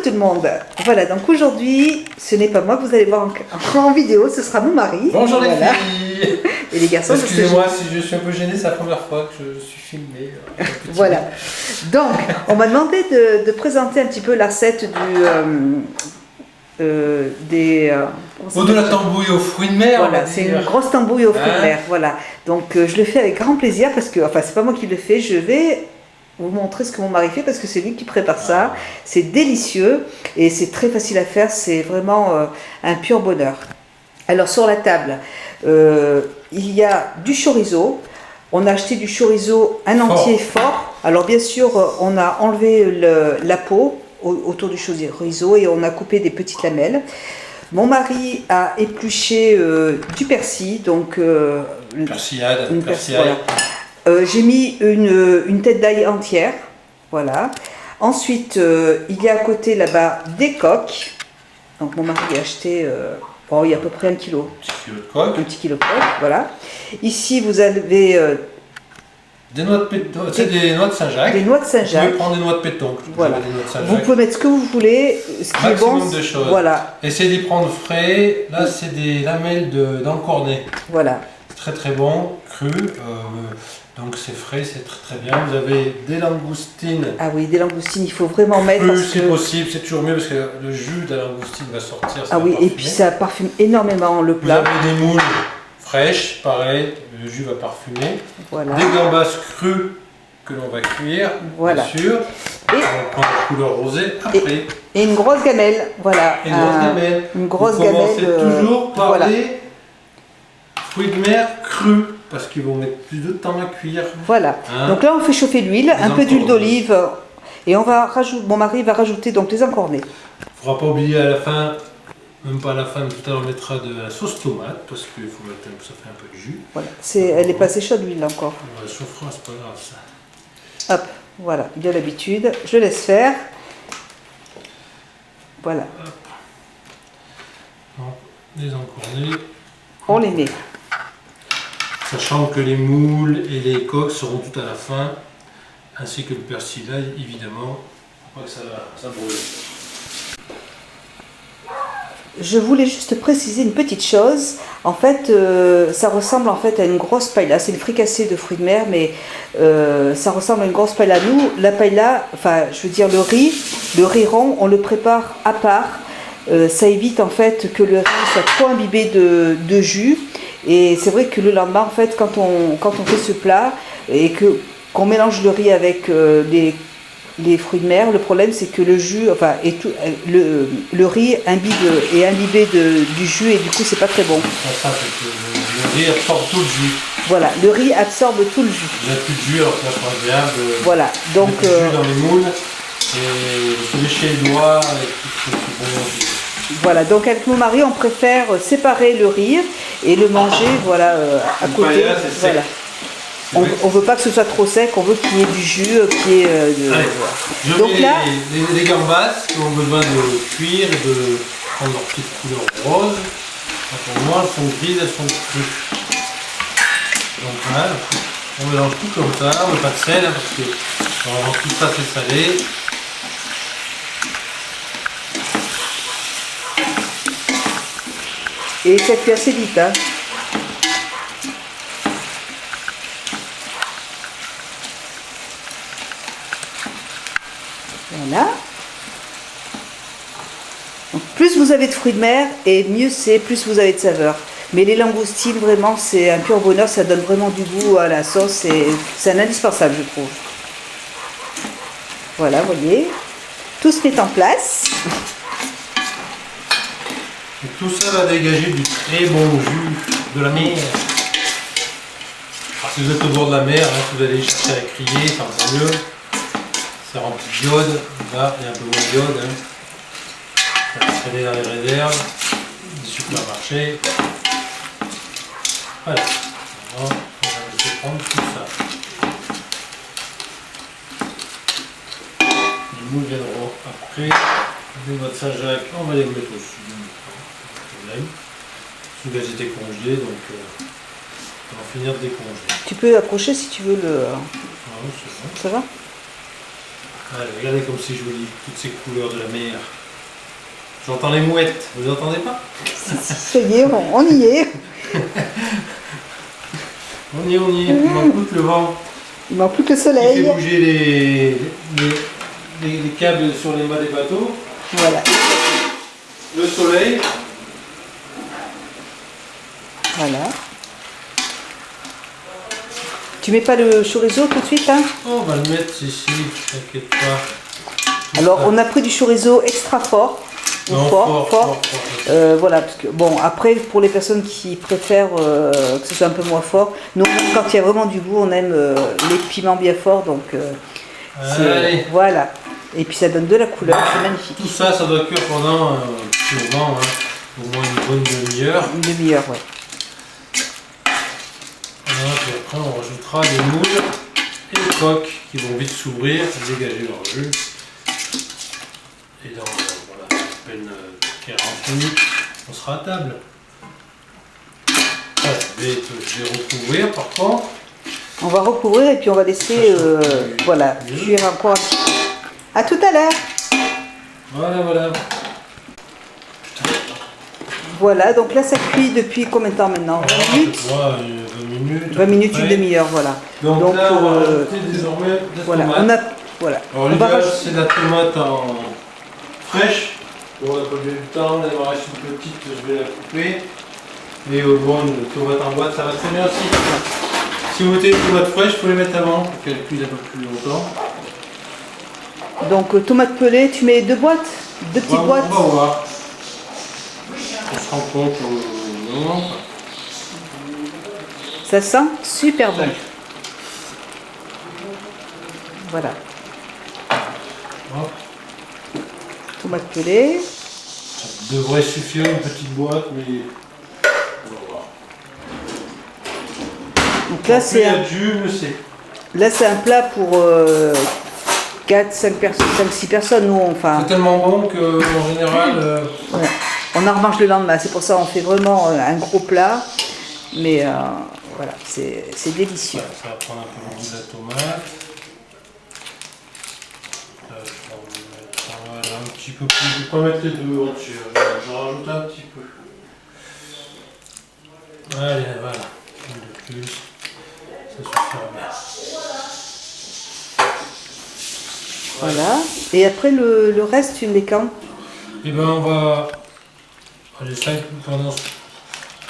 tout le monde. Voilà, donc aujourd'hui, ce n'est pas moi que vous allez voir en vidéo, ce sera mon mari. Bonjour les Voilà. filles. Et les garçons, excusez-moi si je suis un peu gêné, c'est la première fois que je suis filmé. Voilà. Donc, on m'a demandé de présenter un petit peu la recette de la tambouille aux fruits de mer. Voilà, c'est une grosse tambouille aux fruits de mer. Voilà. Donc, je le fais avec grand plaisir parce que, enfin, c'est pas moi qui le fais, je vais vous montrer ce que mon mari fait parce que c'est lui qui prépare ça. C'est délicieux et c'est très facile à faire, c'est vraiment un pur bonheur. Alors, sur la table, il y a du chorizo. On a acheté du chorizo un entier fort. Alors, bien sûr, on a enlevé la peau autour du chorizo et on a coupé des petites lamelles. Mon mari a épluché du persil, donc persillade. Voilà. J'ai mis une tête d'ail entière, voilà. Ensuite, il y a à côté là-bas des coques. Donc mon mari a acheté, il y a à peu près 1 kilo. Un petit kilo de coque, voilà. Ici, vous avez des noix de pétanque, c'est des noix de Saint-Jacques. Des noix de Saint-Jacques. Vous pouvez prendre des noix de pétanque. Voilà. Des noix de Saint-Jacques. Vous pouvez mettre ce que vous voulez, ce qui est bon. De choses. Voilà. Essayez d'y prendre frais. Là, c'est des lamelles d'encornet. Voilà. C'est très très bon, cru. Donc c'est frais, c'est très très bien. Vous avez des langoustines. Ah oui, des langoustines, il faut vraiment mettre. Plus c'est possible, c'est toujours mieux parce que le jus de la langoustine va sortir. Ah oui, et puis ça parfume énormément le plat. Vous avez des moules fraîches, pareil, le jus va parfumer. Voilà. Des gambas crues que l'on va cuire, voilà. Bien sûr. Et on prend la couleur rosée après. Et une grosse gamelle, voilà. Et une grosse gamelle. Une grosse vous commencez gamelle. toujours par voilà. les fruits de mer crus. Parce qu'ils vont mettre plus de temps à cuire. Voilà. Donc là, on fait chauffer l'huile, un peu d'huile d'olive, et on va rajouter. Mon mari va rajouter donc les encornets. Il ne faudra pas oublier à la fin, même pas à la fin, mais tout à l'heure on mettra de la sauce tomate parce qu'il faut mettre ça fait un peu de jus. Voilà. Elle n'est pas assez chaude l'huile encore. On la chauffera, c'est pas grave ça. Hop, voilà, il y a l'habitude. Je laisse faire. Voilà. Hop. Donc, les encornets. On les met. Sachant que les moules et les coques seront tout à la fin, ainsi que le persil, là, évidemment, pour pas que ça brûle. Je voulais juste préciser une petite chose. En fait, ça ressemble en fait à une grosse paella. C'est une fricassée de fruits de mer, mais ça ressemble à une grosse paella. Nous, la paella, enfin, je veux dire le riz rond, on le prépare à part. Ça évite en fait que le riz soit trop imbibé de jus. Et c'est vrai que le lendemain, en fait, quand on fait ce plat et qu'on mélange le riz avec les fruits de mer, le problème c'est que le jus, enfin, le riz est imbibé du jus et du coup c'est pas très bon. Ça, c'est que le riz absorbe tout le jus. Voilà, le riz absorbe tout le jus. Il n'y a plus de jus alors que ça sera agréable. Voilà, donc. Du jus dans les moules et se lécher les doigts avec tout ce bon jus. Voilà, donc avec mon mari, on préfère séparer le riz et le manger voilà, à côté. Paella, voilà. On ne veut pas que ce soit trop sec, on veut qu'il y ait du jus, qu'il y ait Allez, donc là, les gambas qui ont besoin de cuire et de prendre leur petite couleur rose. Quand on mange, elles sont grises, elles sont crues. Donc voilà, on mélange tout comme ça, on ne met pas de sel hein, parce que on tout ça c'est salé. Et ça cuit assez vite. Hein. Voilà. Donc, plus vous avez de fruits de mer, et mieux c'est, plus vous avez de saveur. Mais les langoustines, vraiment, c'est un pur bonheur, ça donne vraiment du goût à la sauce, et c'est un indispensable, je trouve. Voilà, vous voyez. Tout se met en place. Et tout ça va dégager du très bon jus de la mer. Alors, si vous êtes au bord de la mer, hein, si vous allez chercher à crier, ça va mieux. C'est rempli d'iode. Là, il y a un peu moins d'iode. Hein. Ça va traîner dans les réserves, des supermarchés. Voilà. Alors, on va laisser prendre tout ça. Les moules viendront après. Les noix de Saint-Jacques, on va les mettre au-dessus. Celui-là j'étais congelé, donc on va finir de décongeler. Tu peux approcher si tu veux le. Ah oui, c'est bon. Ça va? Allez, regardez comme c'est joli, toutes ces couleurs de la mer. J'entends les mouettes, vous entendez pas? Ça y est, on y est. On y est, il manque plus que le vent. Il manque plus que le Il soleil. fait bouger les câbles sur les mâts des bateaux. Voilà. Le soleil. Voilà. Tu mets pas le chorizo tout de suite, hein? Oh, on va le mettre ici, t'inquiète pas. Alors, on a pris du chorizo extra fort. Ou Non, fort. Voilà, parce que bon, après, pour les personnes qui préfèrent que ce soit un peu moins fort, nous, quand il y a vraiment du goût, on aime les piments bien forts, donc Allez. voilà. Et puis ça donne de la couleur, c'est magnifique. Tout ça, ça doit cuire pendant un petit moment, hein, au moins une bonne demi-heure. Une demi-heure, ouais. Voilà, puis après, on rajoutera des moules et des coques qui vont vite s'ouvrir, dégager leur jus. Et dans voilà, à peine 40 minutes, on sera à table. Voilà, je vais recouvrir par contre. On va recouvrir et puis on va laisser voilà, cuire encore un petit peu. A tout à l'heure. Voilà. Voilà, donc là ça cuit depuis combien de temps maintenant? 20 minutes? 20 minutes. 20 minutes, une demi-heure, voilà. Donc là, on va rajouter désormais la voilà, tomate. Voilà. Alors l'idéal, c'est la tomate en fraîche. Bon, on n'a pas eu le temps, là, il m'en reste une petite, je vais la couper. Mais bon, une tomate en boîte, ça va très bien aussi. Si vous mettez une tomate fraîche, il faut les mettre avant pour qu'elle cuise un peu plus longtemps. Donc tomate pelée, tu mets 2 boîtes? 2 petites boîtes? On va voir. On se rend compte non. Ça sent super bon. Voilà. Hop. Tomate pelée. Ça devrait suffire une petite boîte, mais on va voir. Donc là c'est un... je sais. Là, c'est un plat pour 4, 5 personnes, 5, 6 personnes. Nous, enfin, c'est tellement bon qu'en général... ouais, on en remange le lendemain. C'est pour ça qu'on fait vraiment un gros plat. Mais voilà, c'est délicieux. Ouais, ça va prendre un peu le goût de la tomate. Là, je vais en mettre voilà, un petit peu plus. Je ne vais pas mettre les deux entiers. J'en rajoute un petit peu. Allez, voilà. Un de plus. Ça suffira bien. Voilà. Et après, le reste, tu le mets quand? Et ben on va laisser on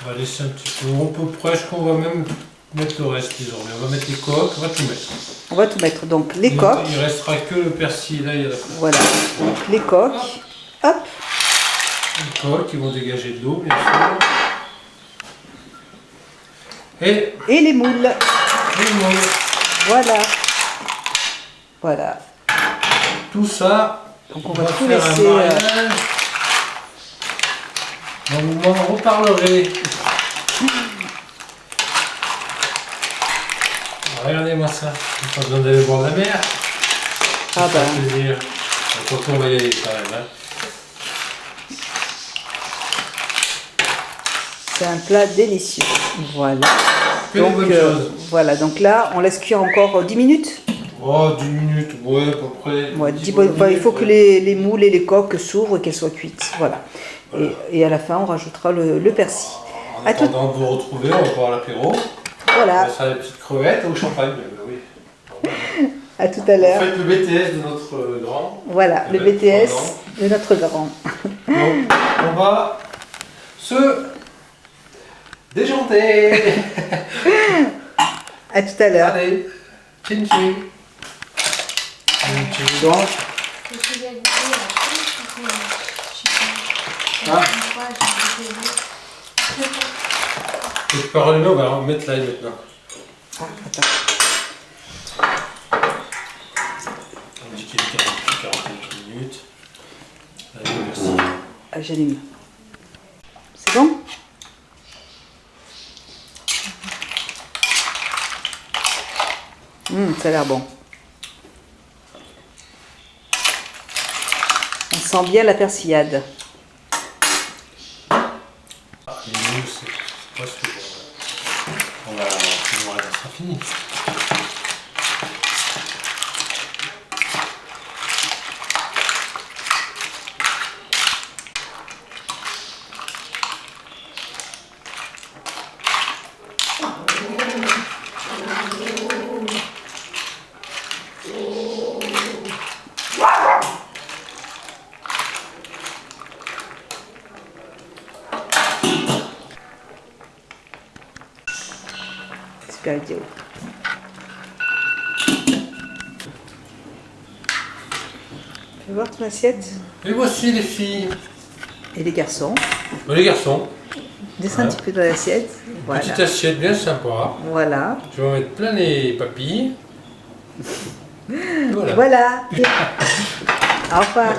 va laisser un petit peu. On peut presque, on va même mettre le reste désormais. On va mettre les coques, on va tout mettre. On va tout mettre. Donc les coques. Il restera que le persil là. Il y a la voilà. Donc les coques. Hop. Les coques qui vont dégager de l'eau, bien sûr. Et les moules. Les moules. Voilà. Voilà. Tout ça, donc on va tout laisser. Donc vous m'en reparlerez. Regardez-moi ça. Pas besoin d'aller voir la mer. Ah bah. Plaisir. Donc on va y aller quand même. Hein. C'est un plat délicieux. Voilà. Que donc voilà. Donc là, on laisse cuire encore 10 minutes. Oh, 10 minutes, ouais, à peu près. Ouais, il faut que les moules et les coques s'ouvrent et qu'elles soient cuites. Voilà. Et à la fin, on rajoutera le persil. En attendant de vous retrouver, on va boire l'apéro. Voilà. On va faire des petites crevettes au champagne. Oui. À tout à l'heure. On fait le BTS de notre grand. Voilà, le BTS de notre grand. Donc, on va se déjanter. À tout à l'heure. Allez, chin chin. Donc. Ah. Je peux pas rallumer, on va remettre là maintenant. Ah, attends. On dit qu'il est 48 minutes. Allez, merci. Ah, j'allume. C'est bon? Ça a l'air bon. On sent bien la persillade. Les moules, c'est pas ce que on va ça sera fini. super vidéo. Fais voir ton assiette. Et voici les filles. Et les garçons. Les garçons. Descends un petit peu dans l'assiette. Voilà. Petite assiette bien sympa. Voilà. Je vais en mettre plein les papilles. Voilà. Voilà. Au revoir.